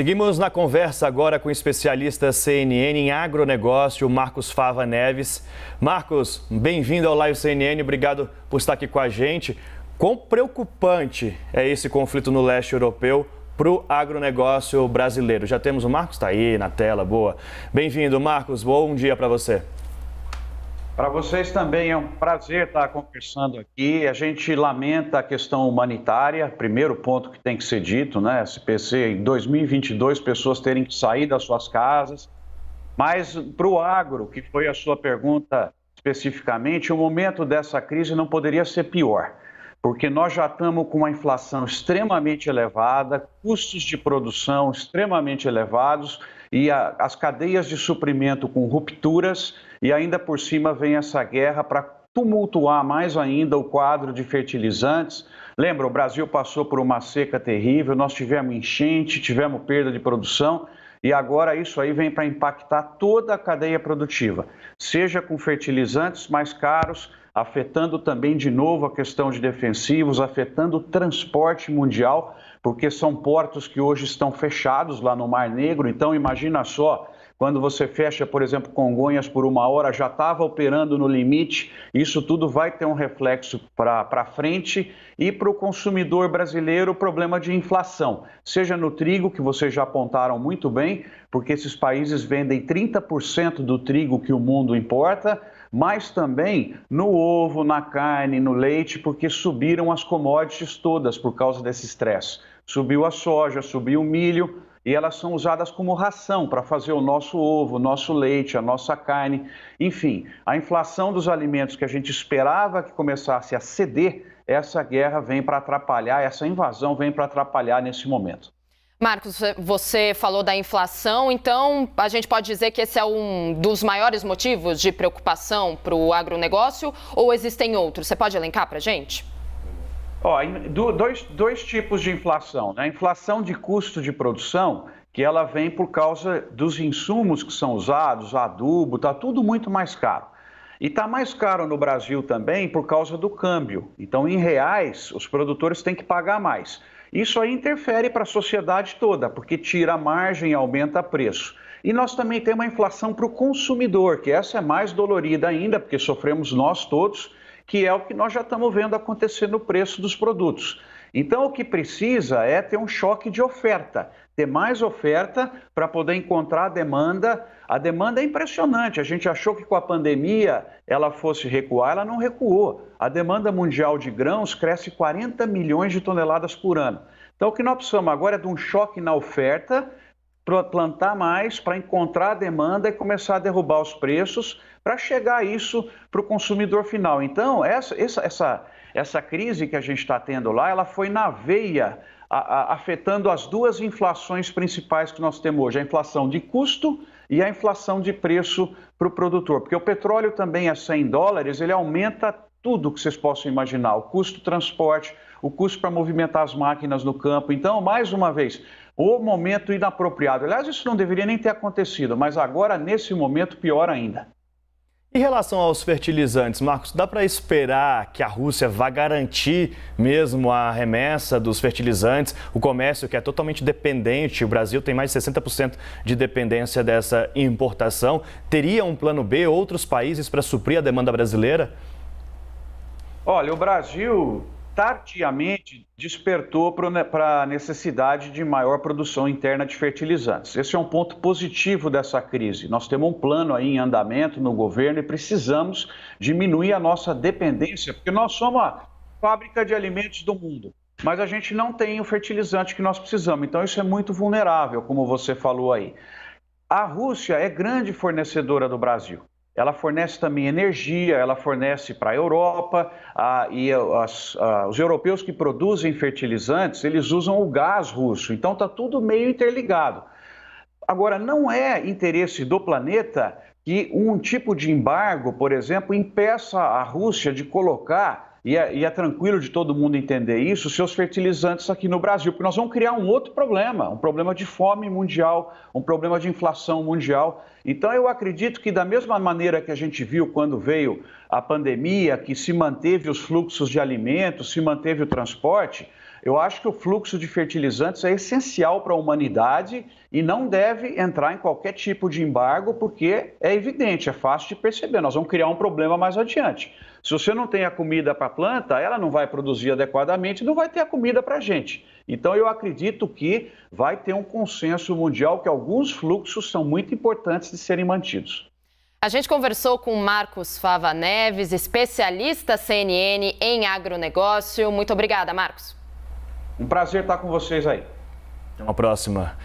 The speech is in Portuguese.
Seguimos na conversa agora com o especialista CNN em agronegócio, Marcos Fava Neves. Marcos, bem-vindo ao Live CNN, obrigado por estar aqui com a gente. Quão preocupante é esse conflito no leste europeu para o agronegócio brasileiro? Já temos o Marcos, está aí na tela, boa. Bem-vindo, Marcos, bom dia para você. Para vocês também é um prazer estar conversando aqui. A gente lamenta a questão humanitária, primeiro ponto que tem que ser dito, né? SPC, em 2022, pessoas terem que sair das suas casas. Mas para o agro, que foi a sua pergunta especificamente, o momento dessa crise não poderia ser pior, porque nós já estamos com uma inflação extremamente elevada, custos de produção extremamente elevados e as cadeias de suprimento com rupturas, e ainda por cima vem essa guerra para tumultuar mais ainda o quadro de fertilizantes. Lembra, o Brasil passou por uma seca terrível, nós tivemos enchente, tivemos perda de produção, e agora isso aí vem para impactar toda a cadeia produtiva, seja com fertilizantes mais caros, afetando também de novo a questão de defensivos, afetando o transporte mundial, porque são portos que hoje estão fechados lá no Mar Negro. Então imagina só, quando você fecha, por exemplo, Congonhas por 1 hora, já estava operando no limite, isso tudo vai ter um reflexo para frente. E para o consumidor brasileiro, o problema de inflação, seja no trigo, que vocês já apontaram muito bem, porque esses países vendem 30% do trigo que o mundo importa, mas também no ovo, na carne, no leite, porque subiram as commodities todas por causa desse estresse. Subiu a soja, subiu o milho, e elas são usadas como ração para fazer o nosso ovo, o nosso leite, a nossa carne. Enfim, a inflação dos alimentos que a gente esperava que começasse a ceder, essa guerra vem para atrapalhar, essa invasão vem para atrapalhar nesse momento. Marcos, você falou da inflação, então a gente pode dizer que esse é um dos maiores motivos de preocupação para o agronegócio, ou existem outros? Você pode elencar para a gente? Dois tipos de inflação, né? A inflação de custo de produção, que ela vem por causa dos insumos que são usados, adubo, está tudo muito mais caro. E está mais caro no Brasil também por causa do câmbio. Então, em reais, os produtores têm que pagar mais. Isso aí interfere para a sociedade toda, porque tira a margem e aumenta o preço. E nós também temos uma inflação para o consumidor, que essa é mais dolorida ainda, porque sofremos nós todos, que é o que nós já estamos vendo acontecer no preço dos produtos. Então, o que precisa é ter um choque de oferta, ter mais oferta para poder encontrar a demanda. A demanda é impressionante, a gente achou que com a pandemia ela fosse recuar, ela não recuou. A demanda mundial de grãos cresce 40 milhões de toneladas por ano. Então, o que nós precisamos agora é de um choque na oferta, para plantar mais, para encontrar a demanda e começar a derrubar os preços, para chegar isso para o consumidor final. Então, essa crise que a gente está tendo lá, ela foi na veia, afetando as duas inflações principais que nós temos hoje, a inflação de custo e a inflação de preço para o produtor. Porque o petróleo também a $100, ele aumenta tudo que vocês possam imaginar, o custo do transporte, o custo para movimentar as máquinas no campo. Então, mais uma vez, o momento inapropriado. Aliás, isso não deveria nem ter acontecido, mas agora, nesse momento, pior ainda. Em relação aos fertilizantes, Marcos, dá para esperar que a Rússia vá garantir mesmo a remessa dos fertilizantes, o comércio que é totalmente dependente, o Brasil tem mais de 60% de dependência dessa importação, teria um plano B, outros países para suprir a demanda brasileira? Olha, o Brasil tardiamente despertou para a necessidade de maior produção interna de fertilizantes. Esse é um ponto positivo dessa crise. Nós temos um plano aí em andamento no governo e precisamos diminuir a nossa dependência, porque nós somos a fábrica de alimentos do mundo, mas a gente não tem o fertilizante que nós precisamos. Então isso é muito vulnerável, como você falou aí. A Rússia é grande fornecedora do Brasil. Ela fornece também energia, ela fornece para a Europa, os europeus que produzem fertilizantes, eles usam o gás russo, então está tudo meio interligado. Agora, não é interesse do planeta que um tipo de embargo, por exemplo, impeça a Rússia de colocar, e é tranquilo de todo mundo entender isso, seus fertilizantes aqui no Brasil, porque nós vamos criar um outro problema, um problema de fome mundial, um problema de inflação mundial. Então eu acredito que da mesma maneira que a gente viu quando veio a pandemia, que se manteve os fluxos de alimentos, se manteve o transporte, eu acho que o fluxo de fertilizantes é essencial para a humanidade e não deve entrar em qualquer tipo de embargo, porque é evidente, é fácil de perceber, nós vamos criar um problema mais adiante. Se você não tem a comida para a planta, ela não vai produzir adequadamente, não vai ter a comida para a gente. Então eu acredito que vai ter um consenso mundial que alguns fluxos são muito importantes de serem mantidos. A gente conversou com Marcos Fava Neves, especialista CNN em agronegócio. Muito obrigada, Marcos. Um prazer estar com vocês aí. Até uma próxima.